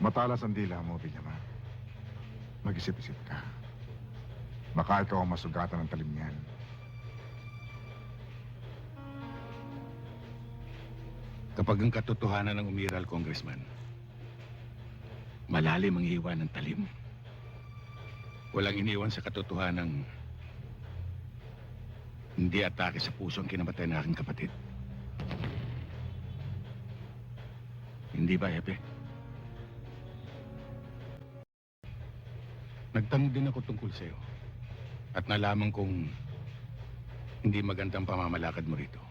Matalas ang dila mo, Binyaman. Mag-isip-isip ka. Baka ikaw ang masugatan ng talim niyan. Kapag ang katotohanan ng umiral, Congressman, malalim ang iwan ng talim. Walang iniwan sa katotohanan hindi atake sa puso ang kinamatay ng aking kapatid. Hindi ba, Hepe? Nagtanong din ako tungkol sa'yo at nalaman kong hindi magandang pamamalakad mo rito.